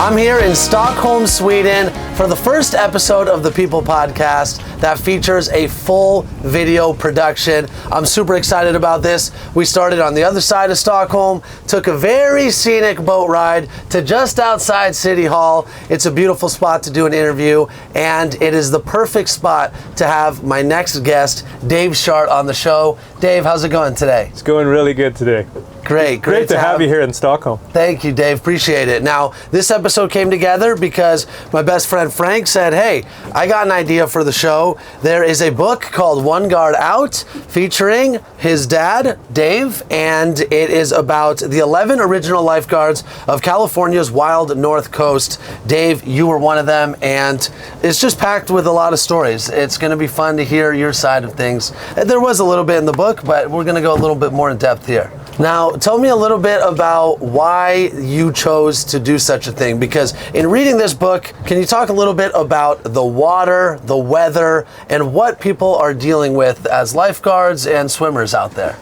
I'm here in Stockholm, Sweden for the first episode of the People Podcast that features a full video production. I'm super excited about this. We started on the other side of Stockholm, took a very scenic boat ride to just outside City Hall. It's a beautiful spot to do an interview, and it is the perfect spot to have my next guest, Dave Schardt, on the show. Dave, how's it going today? It's going really good today. Great to have you here in Stockholm. Thank you, Dave. Appreciate it. Now, this episode came together because my best friend Frank said, hey, I got an idea for the show. There is a book called One Guard Out featuring his dad, Dave, and it is about the 11 original lifeguards of California's wild North Coast. Dave, you were one of them, and it's just packed with a lot of stories. It's going to be fun to hear your side of things. There was a little bit in the book, but we're going to go a little bit more in depth here. Now, tell me a little bit about why you chose to do such a thing, because in reading this book, can you talk a little bit about the water, the weather, and what people are dealing with as lifeguards and swimmers out there?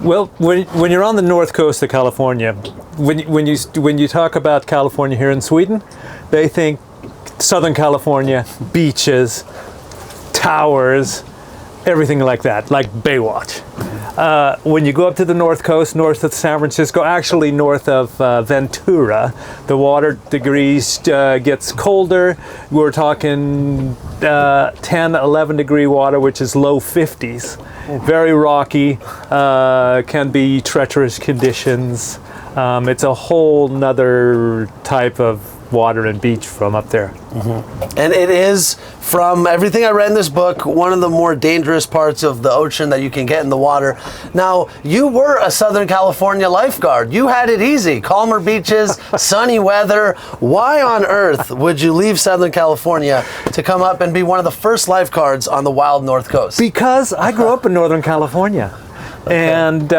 Well, when you're on the north coast of California, when you talk about California here in Sweden, they think Southern California, beaches, towers, everything like that, like Baywatch. When you go up to the north coast, north of San Francisco, actually north of Ventura, the water degrees gets colder. We're talking 10, 11 degree water, which is low 50s. Very rocky, can be treacherous conditions. It's a whole nother type of water and beach from up there. Mm-hmm. And it is, from everything I read in this book, one of the more dangerous parts of the ocean that you can get in the water. Now, you were a Southern California lifeguard. You had it easy. Calmer beaches, sunny weather. Why on earth would you leave Southern California to come up and be one of the first lifeguards on the wild North Coast? Because I grew up in Northern California. Okay. And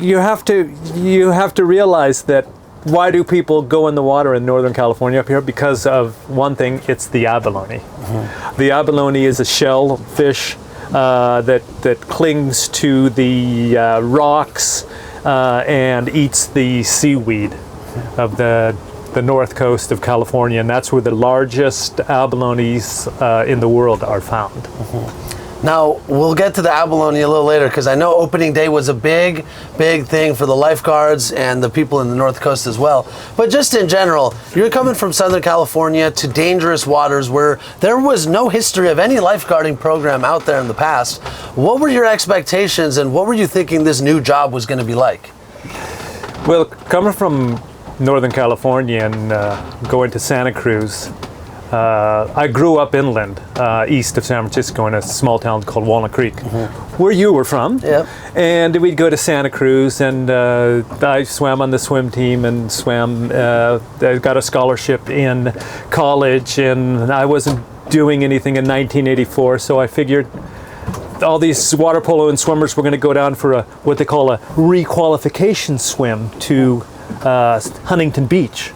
you have to realize that. Why do people go in the water in Northern California up here? Because of one thing, it's the abalone. Mm-hmm. The abalone is a shellfish that clings to the rocks and eats the seaweed of the north coast of California, and that's where the largest abalones in the world are found. Mm-hmm. Now, we'll get to the abalone a little later, because I know opening day was a big thing for the lifeguards and the people in the North Coast as well. But just in general, you're coming from Southern California to dangerous waters where there was no history of any lifeguarding program out there in the past. What were your expectations, and what were you thinking this new job was going to be like? Well, coming from Northern California and going to Santa Cruz, I grew up inland, east of San Francisco, in a small town called Walnut Creek, mm-hmm. where you were from. Yep. And we'd go to Santa Cruz, and I swam on the swim team and I got a scholarship in college, and I wasn't doing anything in 1984, so I figured all these water polo and swimmers were going to go down for what they call a requalification swim to Huntington Beach.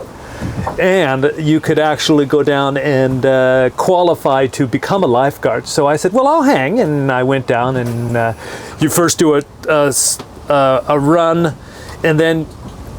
And you could actually go down and qualify to become a lifeguard. So I said, well, I'll hang. And I went down, and you first do a run, and then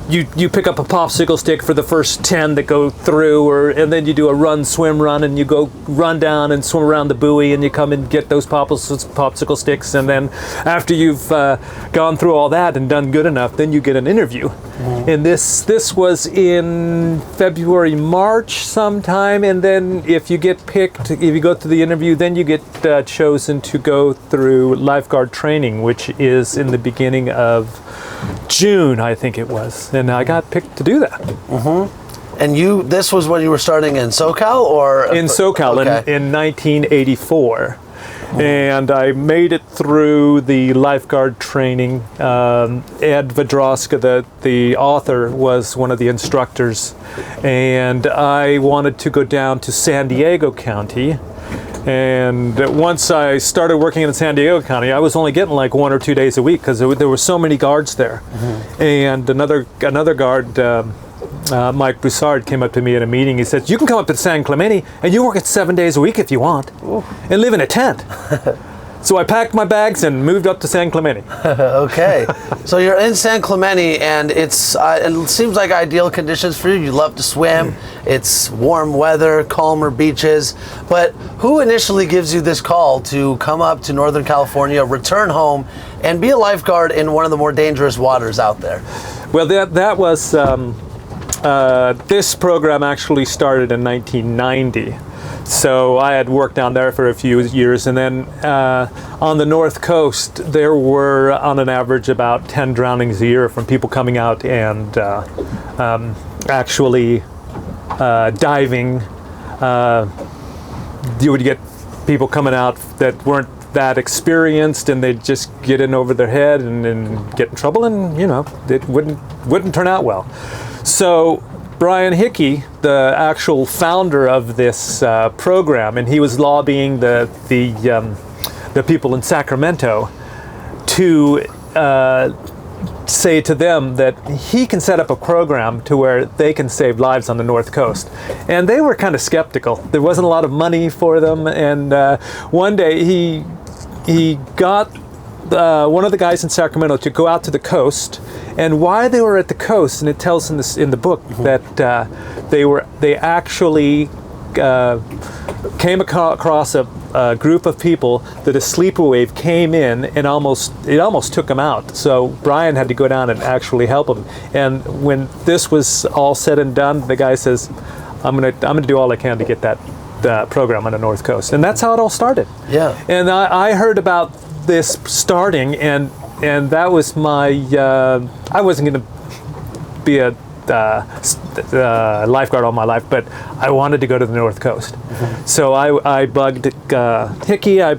you pick up a popsicle stick for the first 10 that go through, and then you do a swim run, and you go run down and swim around the buoy, and you come and get those popsicle sticks, and then after you've gone through all that and done good enough, then you get an interview. Mm-hmm. And this was in February, March sometime, and then if you get picked, if you go through the interview, then you get chosen to go through lifeguard training, which is in the beginning of June, I think it was, and I got picked to do that. Mm-hmm. And this was when you were starting in SoCal, or? In SoCal, okay. in 1984. Mm-hmm. And I made it through the lifeguard training. Ed Vadroska, the author, was one of the instructors, and I wanted to go down to San Diego County. And once I started working in San Diego County, I was only getting like 1 or 2 days a week, because there were so many guards there. Mm-hmm. And another guard, Mike Broussard, came up to me at a meeting. He said, you can come up to San Clemente and you work it 7 days a week if you want. Ooh. And live in a tent. So I packed my bags and moved up to San Clemente. Okay. So you're in San Clemente, and it seems like ideal conditions for you. You love to swim. It's warm weather, calmer beaches. But who initially gives you this call to come up to Northern California, return home, and be a lifeguard in one of the more dangerous waters out there? Well, that was, this program actually started in 1990. So I had worked down there for a few years, and then on the North Coast, there were on an average about 10 drownings a year from people coming out and actually diving. You would get people coming out that weren't that experienced, and they'd just get in over their head and get in trouble, and it wouldn't turn out well. So Brian Hickey, the actual founder of this program, and he was lobbying the people in Sacramento to say to them that he can set up a program to where they can save lives on the North Coast. And they were kind of skeptical. There wasn't a lot of money for them, and one day he got one of the guys in Sacramento to go out to the coast, and while they were at the coast, and it tells in the book that they actually came across a group of people that a sleeper wave came in and it almost took them out. So Brian had to go down and actually help them. And when this was all said and done, the guy says, "I'm gonna do all I can to get that program on the North Coast," and that's how it all started. Yeah. And I heard about this starting, and that was my I wasn't going to be a lifeguard all my life, but I wanted to go to the North Coast. So I bugged Hickey. I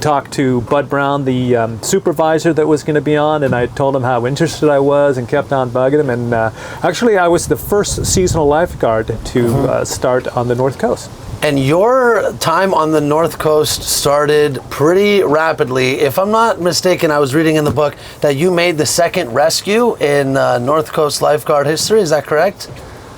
talked to Bud Brown, the supervisor that was going to be on, and I told him how interested I was and kept on bugging him. And actually, I was the first seasonal lifeguard to start on the North Coast. And your time on the North Coast started pretty rapidly. If I'm not mistaken, I was reading in the book that you made the second rescue in North Coast lifeguard history. Is that correct?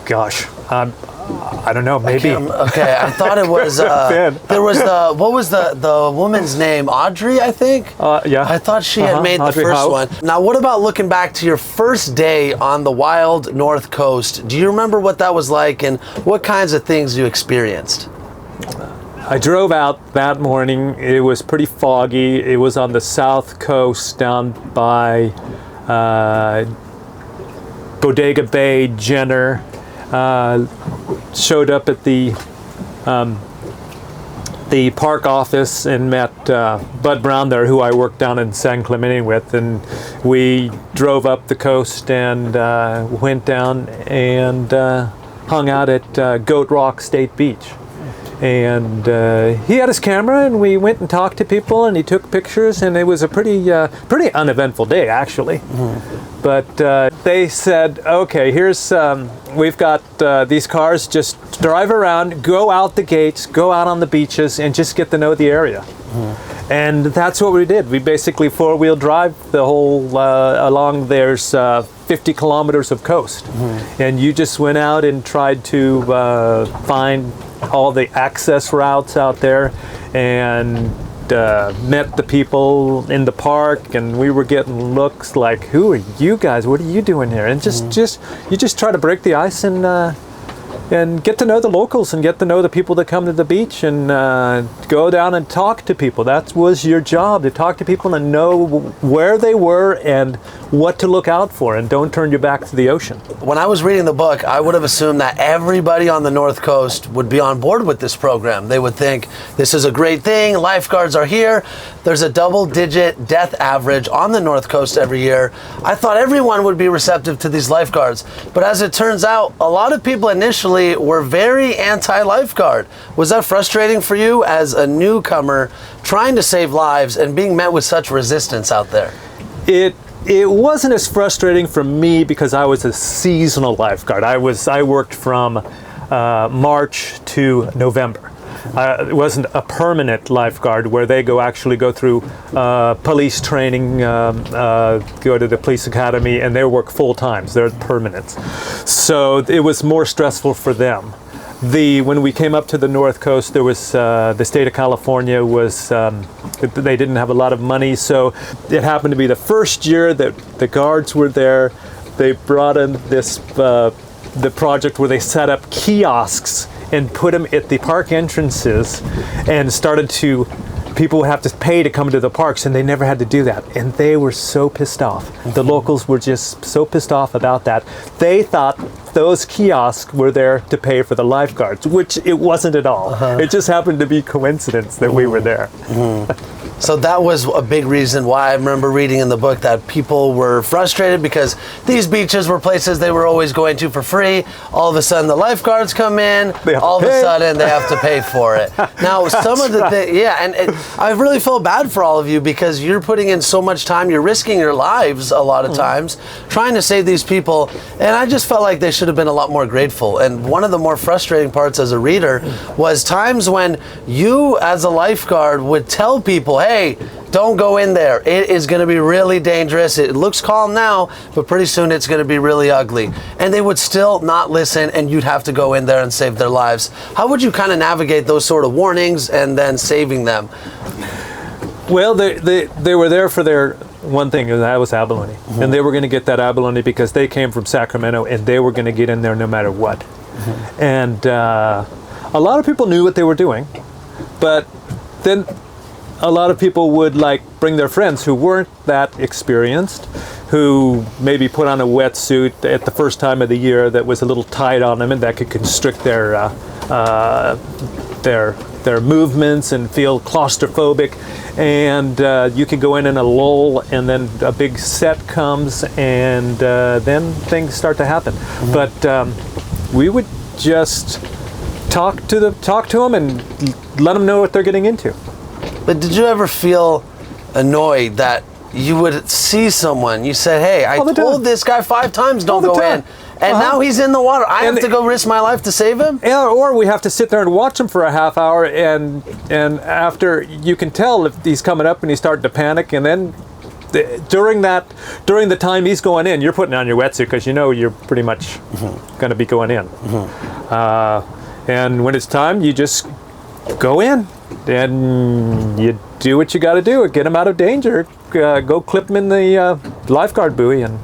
Gosh, I don't know, maybe. Okay, I thought it was, there was what was the woman's name? Audrey, I think? Yeah. I thought she had made Audrey the first Howe. one. Now, what about looking back to your first day on the wild North Coast? Do you remember what that was like, and what kinds of things you experienced? I drove out that morning. It was pretty foggy. It was on the south coast down by Bodega Bay, Jenner. Showed up at the park office and met Bud Brown there, who I worked down in San Clemente with, and we drove up the coast and went down and hung out at Goat Rock State Beach. And he had his camera, and we went and talked to people, and he took pictures, and it was a pretty uneventful day, actually. But they said, okay, here's we've got these cars. Just drive around, go out the gates, go out on the beaches, and just get to know the area. And that's what we did. We basically four-wheel drive the whole along. There's 50 kilometers of coast, and you just went out and tried to find all the access routes out there, and met the people in the park, and we were getting looks like, "Who are you guys? What are you doing here?" And you just try to break the ice and get to know the locals and get to know the people that come to the beach, and go down and talk to people. That was your job, to talk to people and know where they were and what to look out for, and don't turn your back to the ocean. When I was reading the book, I would have assumed that everybody on the North Coast would be on board with this program. They would think, this is a great thing, lifeguards are here. There's a double-digit death average on the North Coast every year. I thought everyone would be receptive to these lifeguards. But as it turns out, a lot of people initially were very anti-lifeguard. Was that frustrating for you as a newcomer trying to save lives and being met with such resistance out there? It wasn't as frustrating for me because I was a seasonal lifeguard. I worked from March to November. It wasn't a permanent lifeguard where they actually go through police training, go to the police academy, and they work full time. They're permanents. So it was more stressful for them. when we came up to the North Coast, there was the state of California was they didn't have a lot of money, so it happened to be the first year that the guards were there. They brought in this the project where they set up kiosks and put them at the park entrances, and started to. People would have to pay to come to the parks, and they never had to do that. And they were so pissed off. The locals were just so pissed off about that. They thought those kiosks were there to pay for the lifeguards, which it wasn't at all. It just happened to be coincidence that we were there. So that was a big reason why I remember reading in the book that people were frustrated because these beaches were places they were always going to for free. All of a sudden the lifeguards come in, all of a sudden they have to pay for it. Now some of the things, and I really feel bad for all of you because you're putting in so much time, you're risking your lives a lot of times trying to save these people, and I just felt like they should have been a lot more grateful. And one of the more frustrating parts as a reader was times when you as a lifeguard would tell people, hey, don't go in there. It is going to be really dangerous. It looks calm now, but pretty soon it's going to be really ugly. And they would still not listen, and you'd have to go in there and save their lives. How would you kind of navigate those sort of warnings and then saving them? Well, they were there for their one thing, and that was abalone. And they were going to get that abalone because they came from Sacramento, and they were going to get in there no matter what. And a lot of people knew what they were doing, but then a lot of people would bring their friends who weren't that experienced, who maybe put on a wetsuit at the first time of the year that was a little tight on them and that could constrict their movements and feel claustrophobic. And you could go in a lull, and then a big set comes, and then things start to happen. But we would just talk to them and let them know what they're getting into. But did you ever feel annoyed that you would see someone, you said, hey, I told this guy 5 times don't go in, and now he's in the water. I have to go risk my life to save him? Yeah, or we have to sit there and watch him for a half hour, and after you can tell if he's coming up and he's starting to panic, and then during the time he's going in, you're putting on your wetsuit because you know you're pretty much going to be going in. And when it's time, you just go in. And you do what you got to do. Get them out of danger. Go clip them in the lifeguard buoy, and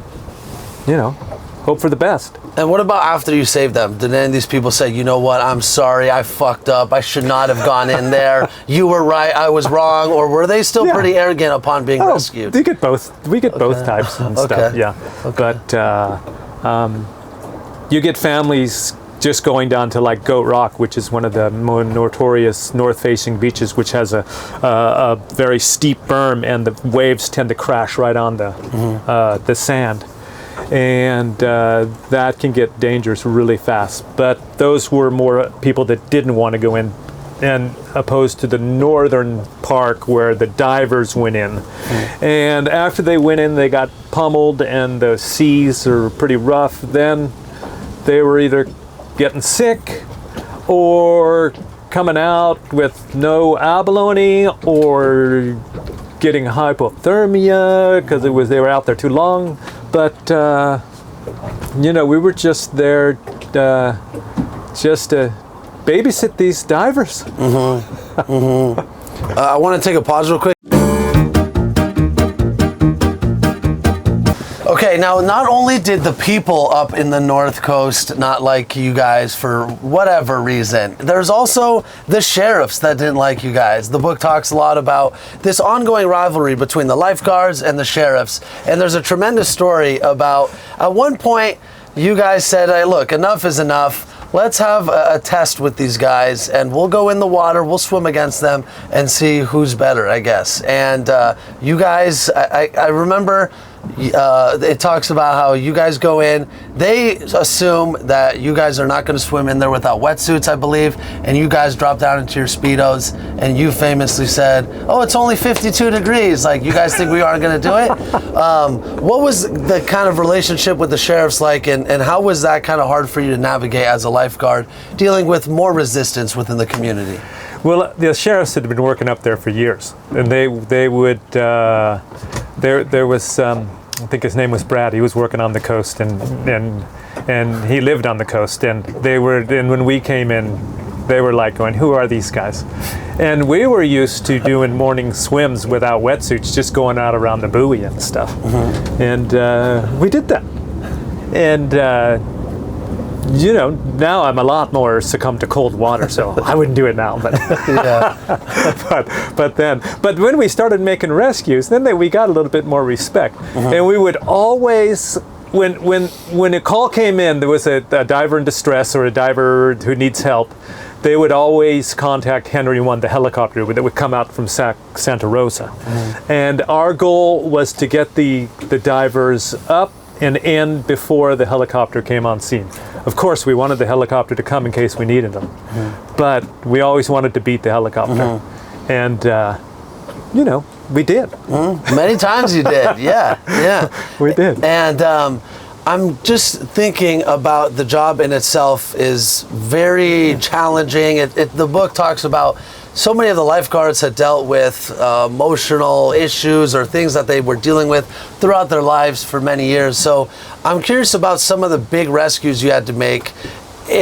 hope for the best. And what about after you save them? Did any of these people say, you know what, I'm sorry, I fucked up, I should not have gone in there, you were right, I was wrong, or were they still pretty arrogant upon being rescued? We get both types and stuff, yeah. But you get families just going down to Goat Rock, which is one of the more notorious north-facing beaches, which has a very steep berm, and the waves tend to crash right on the sand, and that can get dangerous really fast. But those were more people that didn't want to go in, and opposed to the northern park where the divers went in. And after they went in, they got pummeled, and the seas are pretty rough. Then they were either getting sick or coming out with no abalone or getting hypothermia because they were out there too long. But we were just there just to babysit these divers. I want to take a pause real quick. Okay, now not only did the people up in the North Coast not like you guys for whatever reason, there's also the sheriffs that didn't like you guys. The book talks a lot about this ongoing rivalry between the lifeguards and the sheriffs, and there's a tremendous story about, at one point, you guys said, hey, look, enough is enough. Let's have a test with these guys, and we'll go in the water, we'll swim against them, and see who's better, I guess. And you guys, I remember it talks about how you guys go in, they assume that you guys are not going to swim in there without wetsuits, I believe, and you guys drop down into your Speedos, and you famously said, oh, it's only 52 degrees, you guys think we aren't going to do it? What was the kind of relationship with the sheriffs like, and how was that kind of hard for you to navigate as a lifeguard, dealing with more resistance within the community? Well, the sheriffs had been working up there for years, and they would, there was, I think his name was Brad, he was working on the coast, and and he lived on the coast, and when we came in, they were like going, who are these guys? And we were used to doing morning swims without wetsuits, just going out around the buoy and stuff. And we did that. And now I'm a lot more succumbed to cold water, so I wouldn't do it now. But but when we started making rescues, then we got a little bit more respect, and we would always. When a call came in, there was a diver in distress or a diver who needs help, they would always contact Henry 1, the helicopter that would come out from Santa Rosa. And our goal was to get the divers up and in before the helicopter came on scene. Of course, we wanted the helicopter to come in case we needed them, but we always wanted to beat the helicopter. And, we did. Many times you did, yeah. We did. And I'm just thinking about the job in itself is very challenging. The book talks about so many of the lifeguards had dealt with emotional issues or things that they were dealing with throughout their lives for many years. So I'm curious about some of the big rescues you had to make.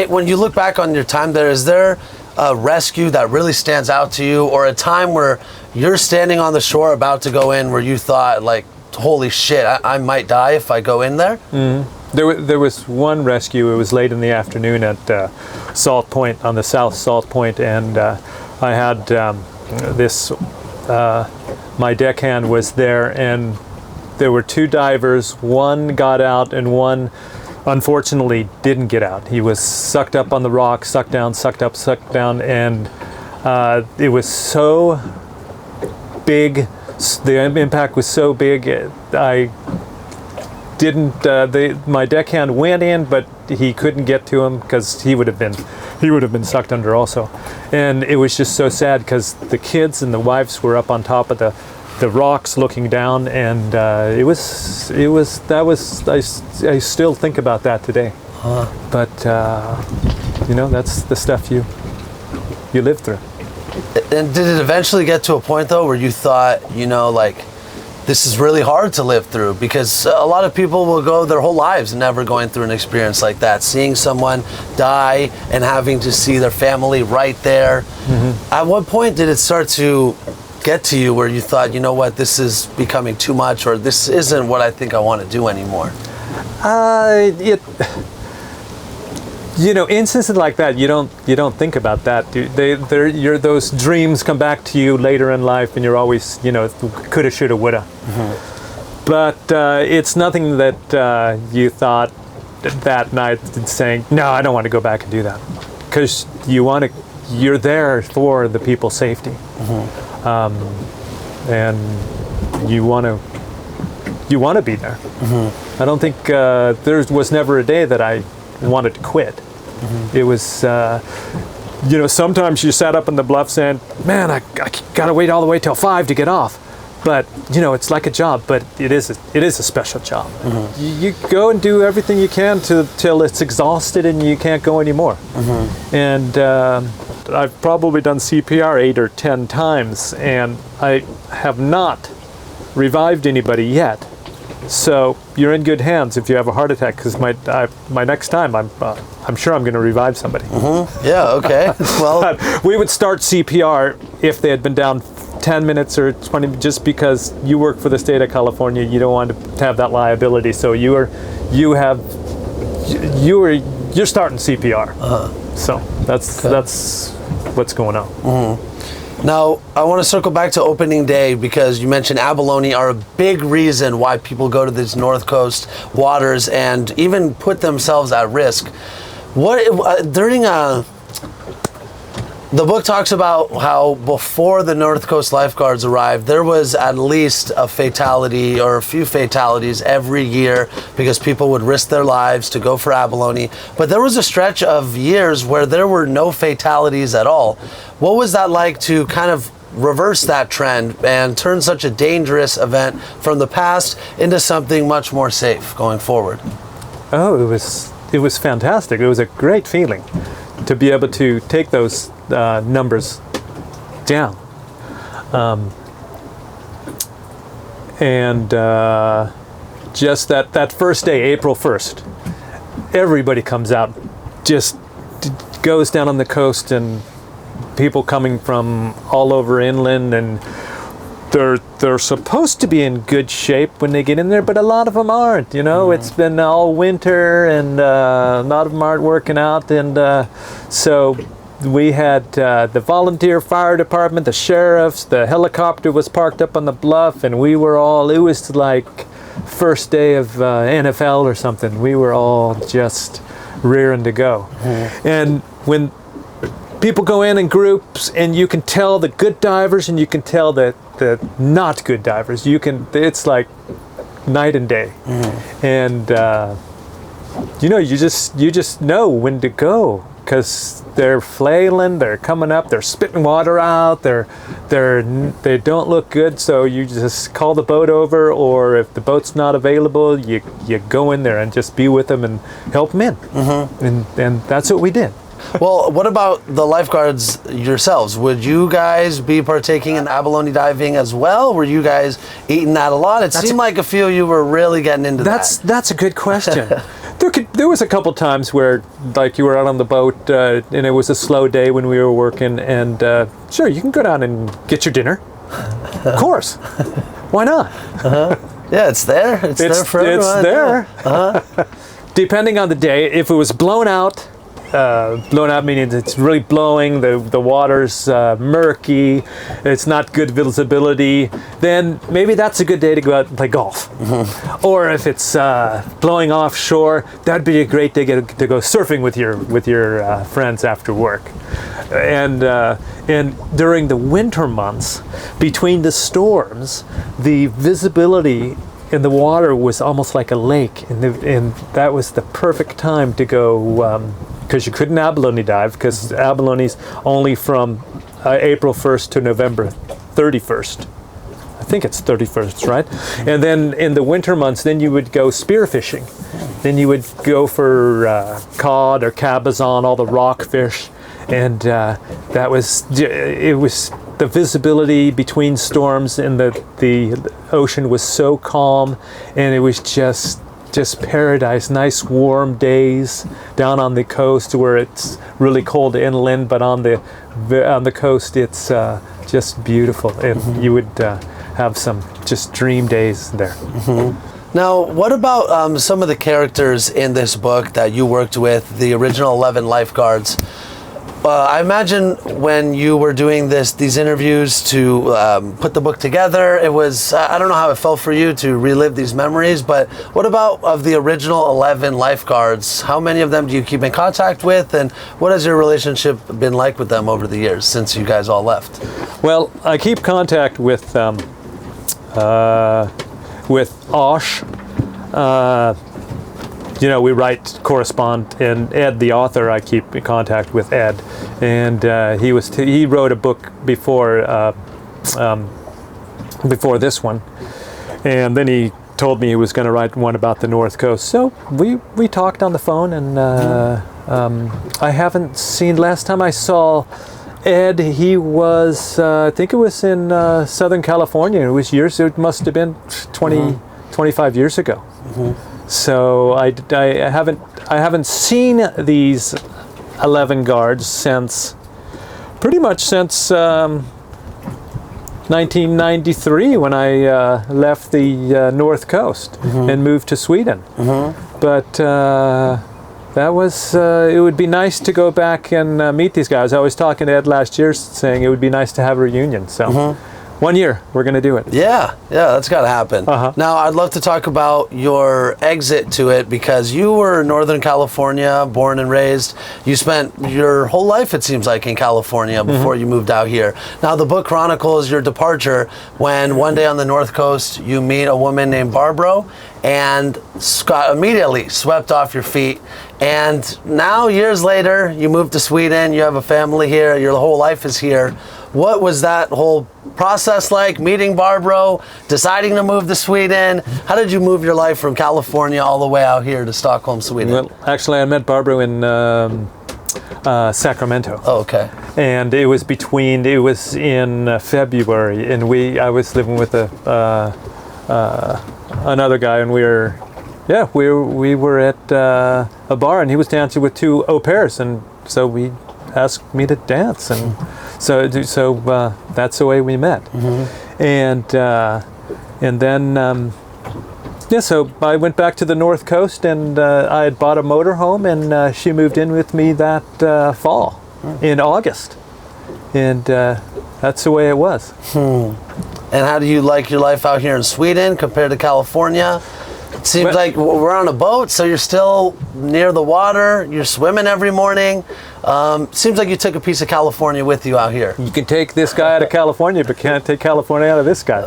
When you look back on your time there, is there a rescue that really stands out to you, or a time where you're standing on the shore about to go in where you thought, like, holy shit, I might die if I go in there? There was one rescue. It was late in the afternoon at Salt Point, on the South Salt Point, and I had my deckhand was there, and there were two divers. One got out and one unfortunately didn't get out. He was sucked up on the rock, sucked down, sucked up, sucked down, and it was so big. The impact was so big. I didn't. My deckhand went in, but he couldn't get to him because he would have been sucked under also. And it was just so sad because the kids and the wives were up on top of the rocks looking down, and I still think about that today. But that's the stuff you live through. And did it eventually get to a point though where you thought, this is really hard to live through? Because a lot of people will go their whole lives never going through an experience like that, seeing someone die and having to see their family right there. At what point did it start to get to you where you thought, you know what, this is becoming too much, or this isn't what I think I want to do anymore? Instances like that, you don't think about that. Those dreams come back to you later in life, and you're always, coulda, shoulda, woulda. But it's nothing that you thought that night saying, no, I don't want to go back and do that, because you're there for the people's safety, and you want to be there. I don't think there was never a day that I wanted to quit. It was, sometimes you sat up in the bluff saying, man, I gotta wait all the way till 5 to get off. But, it's like a job, but it is a special job. You go and do everything you can till it's exhausted and you can't go anymore. And I've probably done CPR 8 or 10 times, and I have not revived anybody yet. So you're in good hands if you have a heart attack, because my next time I'm sure I'm going to revive somebody. Yeah, okay. Well, but we would start CPR if they had been down 10 minutes or 20, just because you work for the state of California, you don't want to have that liability. So you're starting CPR. So that's what's going on. Now, I want to circle back to opening day, because you mentioned abalone are a big reason why people go to these North Coast waters and even put themselves at risk. The book talks about how before the North Coast lifeguards arrived, there was at least a fatality or a few fatalities every year because people would risk their lives to go for abalone. But there was a stretch of years where there were no fatalities at all. What was that like to kind of reverse that trend and turn such a dangerous event from the past into something much more safe going forward? Oh, it was fantastic. It was a great feeling to be able to take those numbers down. And just that first day, April 1st, everybody comes out, just goes down on the coast, and people coming from all over inland, and they're supposed to be in good shape when they get in there, but a lot of them aren't. You know, it's been all winter, and a lot of them aren't working out, and so we had the volunteer fire department, the sheriffs, the helicopter was parked up on the bluff, and we were all, it was like first day of NFL or something. We were all just rearing to go. And when people go in groups, and you can tell the good divers and you can tell the not good divers, it's like night and day. And you know, you just know when to go, because they're flailing, they're coming up, they're spitting water out, they don't look good, so you just call the boat over, or if the boat's not available, you go in there and just be with them and help them in. And that's what we did. Well, what about the lifeguards yourselves? Would you guys be partaking in abalone diving as well? Were you guys eating that a lot? It seemed like a few of you were really getting into that. That's a good question. There was a couple times where, like, you were out on the boat, and it was a slow day when we were working, and sure, you can go down and get your dinner. Of course. Why not? Yeah, it's there. It's there for everyone. It's there. Depending on the day, if it was blown out meaning it's really blowing, the water's murky, it's not good visibility, then maybe that's a good day to go out and play golf. Or if it's blowing offshore, that'd be a great day to go surfing with your friends after work. And during the winter months, between the storms, the visibility in the water was almost like a lake, and that was the perfect time to go, because you couldn't abalone dive, because abalone's only from April 1st to November 31st. I think it's 31st, right? And then in the winter months, then you would go spearfishing. Then you would go for cod or cabezon, all the rockfish, and it was the visibility between storms, and the ocean was so calm, and it was just paradise. Nice warm days down on the coast where it's really cold inland, but on the coast it's just beautiful, and you would have some just dream days there. Now, what about some of the characters in this book that you worked with, the original 11 lifeguards? I imagine when you were doing these interviews to put the book together, it was, I don't know how it felt for you to relive these memories, but what about of the original 11 lifeguards? How many of them do you keep in contact with, and what has your relationship been like with them over the years since you guys all left? Well, I keep contact with Osh. You know, we correspond, and Ed, the author, I keep in contact with Ed, and he wrote a book before this one, and then he told me he was going to write one about the North Coast. So we talked on the phone, and I haven't seen. Last time I saw Ed, he was I think it was in Southern California. It was years. It must have been 25 years ago. So I haven't seen these 11 guards pretty much since 1993, when I left the North Coast and moved to Sweden. But that was it would be nice to go back and meet these guys. I was talking to Ed last year, saying it would be nice to have a reunion. So. 1 year, we're going to do it. Yeah, that's got to happen. Now, I'd love to talk about your exit to it, because you were in Northern California, born and raised. You spent your whole life, it seems like, in California before you moved out here. Now, the book chronicles your departure when one day on the North Coast, you meet a woman named Barbara, and Scott immediately swept off your feet. And now, years later, you moved to Sweden, you have a family here, your whole life is here. What was that whole process like, meeting Barbara, deciding to move to Sweden? How did you move your life from California all the way out here to Stockholm, Sweden? Well, actually, I met Barbara in Sacramento. Oh, okay. And it was in February, and I was living with another guy, and we were Yeah, we were at a bar, and he was dancing with 2 au pairs, and so he asked me to dance, and so that's the way we met. And then so I went back to the North Coast, and I had bought a motorhome, and she moved in with me that fall in August, and that's the way it was. And how do you like your life out here in Sweden compared to California? It seems like we're on a boat, so you're still near the water. You're swimming every morning. Seems like you took a piece of California with you out here. You can take this guy out of California, but can't take California out of this guy.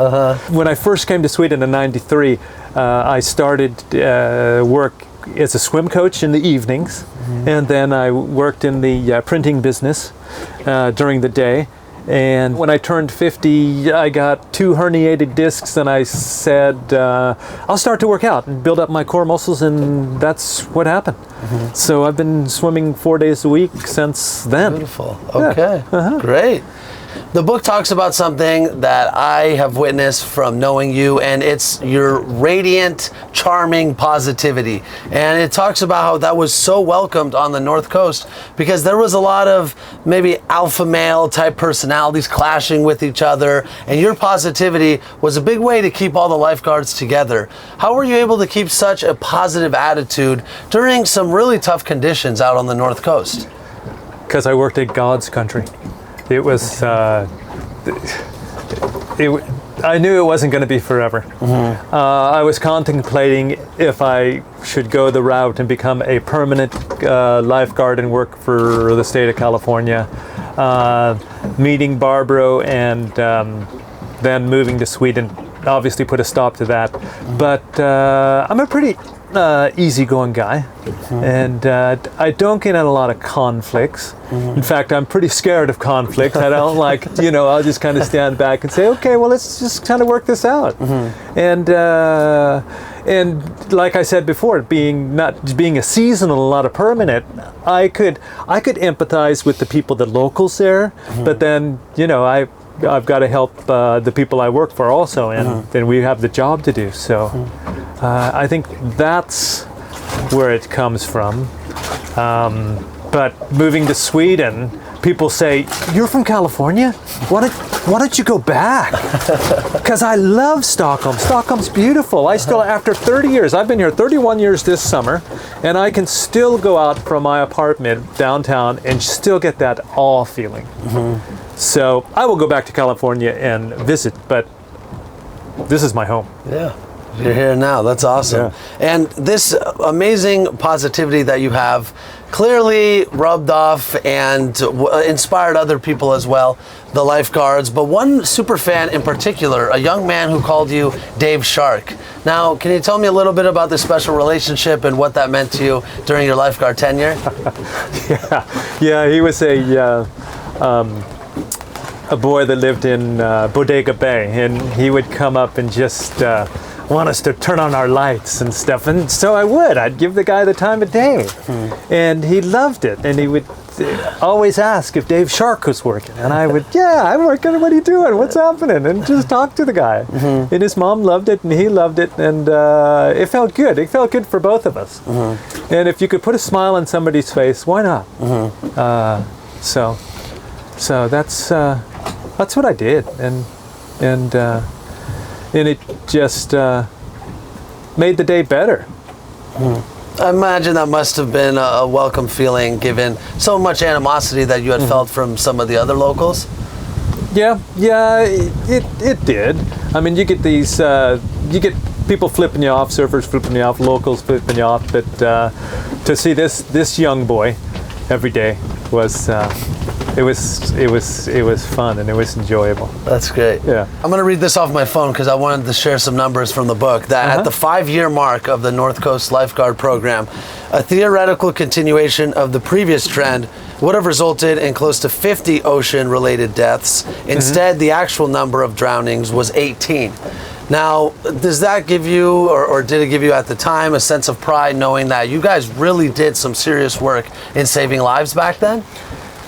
When I first came to Sweden in '93, I started work as a swim coach in the evenings, and then I worked in the printing business during the day. And when I turned 50, I got 2 herniated discs, and I said, I'll start to work out and build up my core muscles, and that's what happened. So I've been swimming 4 days a week since then. Beautiful. Okay. Great. The book talks about something that I have witnessed from knowing you, and it's your radiant, charming positivity. And it talks about how that was so welcomed on the North Coast because there was a lot of maybe alpha male type personalities clashing with each other, and your positivity was a big way to keep all the lifeguards together. How were you able to keep such a positive attitude during some really tough conditions out on the North Coast? Because I worked at God's country. It was, I knew it wasn't going to be forever. I was contemplating if I should go the route and become a permanent lifeguard and work for the state of California, meeting Barbaro, and then moving to Sweden obviously put a stop to that. But I'm a pretty easygoing guy, and I don't get in a lot of conflicts. In fact, I'm pretty scared of conflict. I don't like, I'll just kind of stand back and say, okay, well, let's just kind of work this out. And like I said before, being a seasonal and not a permanent, I could empathize with the people, the locals there, but then, I've got to help the people I work for also, and then we have the job to do. So I think that's where it comes from. But moving to Sweden, people say, "You're from California? Why don't you go back?" Because I love Stockholm. Stockholm's beautiful. I still, after 30 years, I've been here 31 years this summer, and I can still go out from my apartment downtown and still get that awe feeling. So I will go back to California and visit, but this is my home. Yeah. You're here now. That's awesome. Yeah. And this amazing positivity that you have clearly rubbed off and inspired other people as well, the lifeguards. But one super fan in particular, a young man who called you Dave Shark. Now, can you tell me a little bit about this special relationship and what that meant to you during your lifeguard tenure? Yeah, he was a boy that lived in Bodega Bay, and he would come up and just want us to turn on our lights and stuff, and so I'd give the guy the time of day, and he loved it, and he would always ask if Dave Shark was working, and I would, I'm working, what are you doing, what's happening, and just talk to the guy. And his mom loved it, and he loved it, and it felt good for both of us. And if you could put a smile on somebody's face, why not? So that's what I did, and it just made the day better. I imagine that must have been a welcome feeling, given so much animosity that you had felt from some of the other locals. Yeah, it did. I mean, you get these, you get people flipping you off, surfers flipping you off, locals flipping you off, but to see this young boy every day was. It was fun, and it was enjoyable. That's great. Yeah. I'm going to read this off my phone because I wanted to share some numbers from the book. That at the 5-year mark of the North Coast Lifeguard program, a theoretical continuation of the previous trend would have resulted in close to 50 ocean-related deaths. Instead, the actual number of drownings was 18. Now, does that give you, or did it give you at the time, a sense of pride knowing that you guys really did some serious work in saving lives back then?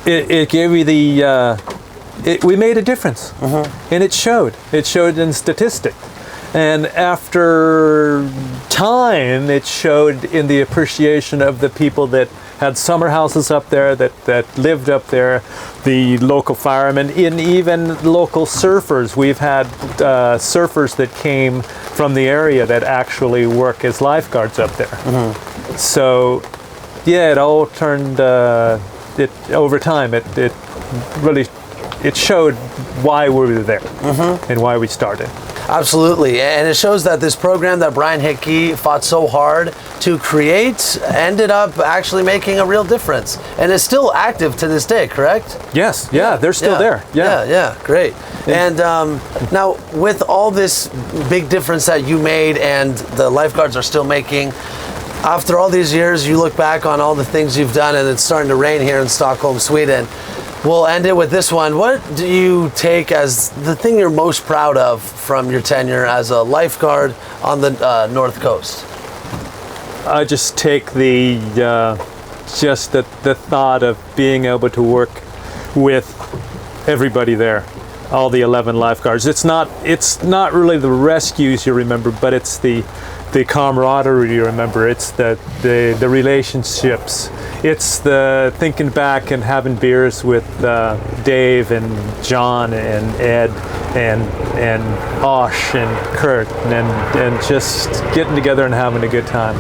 It gave me we made a difference, and it showed in statistics. And after time, it showed in the appreciation of the people that had summer houses up there, that lived up there, the local firemen, and even local surfers. We've had surfers that came from the area that actually work as lifeguards up there. Mm-hmm. So, yeah, it all turned, over time, it really, it showed why we were there and why we started. Absolutely, and it shows that this program that Brian Hickey fought so hard to create ended up actually making a real difference, and is still active to this day, correct? Yes, yeah, they're still there. Yeah, great. And now, with all this big difference that you made and the lifeguards are still making, after all these years, you look back on all the things you've done, and it's starting to rain here in Stockholm, Sweden. We'll end it with this one. What do you take as the thing you're most proud of from your tenure as a lifeguard on the North Coast? I just take the thought of being able to work with everybody there, all the 11 lifeguards. It's not really the rescues you remember, but it's the camaraderie you remember. It's the relationships. It's the thinking back and having beers with Dave and John and Ed and Osh and Kurt and just getting together and having a good time.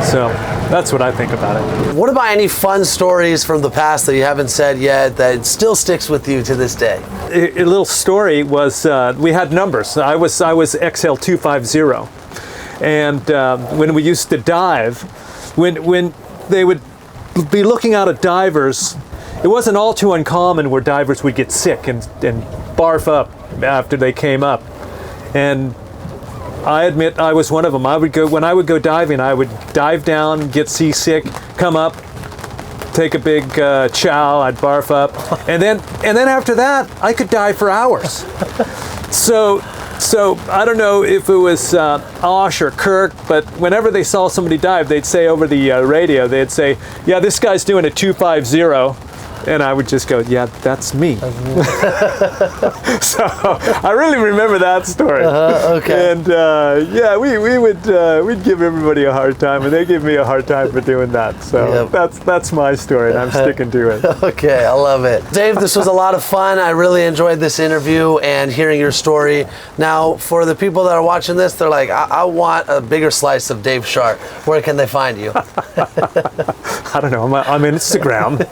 So that's what I think about it. What about any fun stories from the past that you haven't said yet that still sticks with you to this day? A little story was we had numbers. I was XL250. And when we used to dive, when they would be looking out at divers, it wasn't all too uncommon where divers would get sick and barf up after they came up. And I admit I was one of them. When I would go diving, I would dive down, get seasick, come up, take a big chow, I'd barf up, and then after that, I could dive for hours. So I don't know if it was Osh or Kirk, but whenever they saw somebody dive, they'd say over the radio, they'd say, "Yeah, this guy's doing a 250," and I would just go, "Yeah, that's me." So I really remember that story. Okay. And we'd give everybody a hard time, and they give me a hard time for doing that. So that's my story, and I'm sticking to it. Okay, I love it. Dave, this was a lot of fun. I really enjoyed this interview and hearing your story. Now, for the people that are watching this, they're like, I want a bigger slice of Dave Schardt. Where can they find you? I don't know. I'm on Instagram,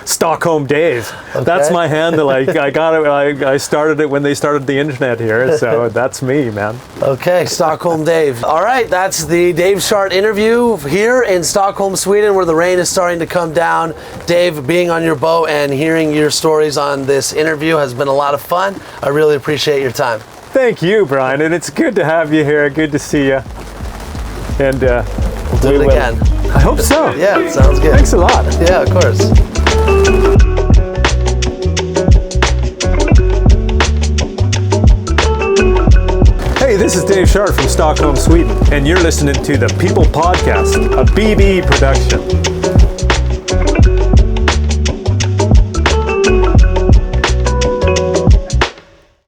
Stockholm Dave. Okay. That's my handle. I got it. I started it when they started the internet here, so that's me, man. Okay, Stockholm Dave. All right, that's the Dave Schardt interview here in Stockholm, Sweden, where the rain is starting to come down. Dave, being on your boat and hearing your stories on this interview has been a lot of fun. I really appreciate your time. Thank you, Brian, and it's good to have you here. Good to see you. And we'll do it again. I hope so. Yeah, sounds good. Thanks a lot. Yeah, of course. Hey, this is Dave Schardt from Stockholm, Sweden, and you're listening to the People Podcast, a BB production.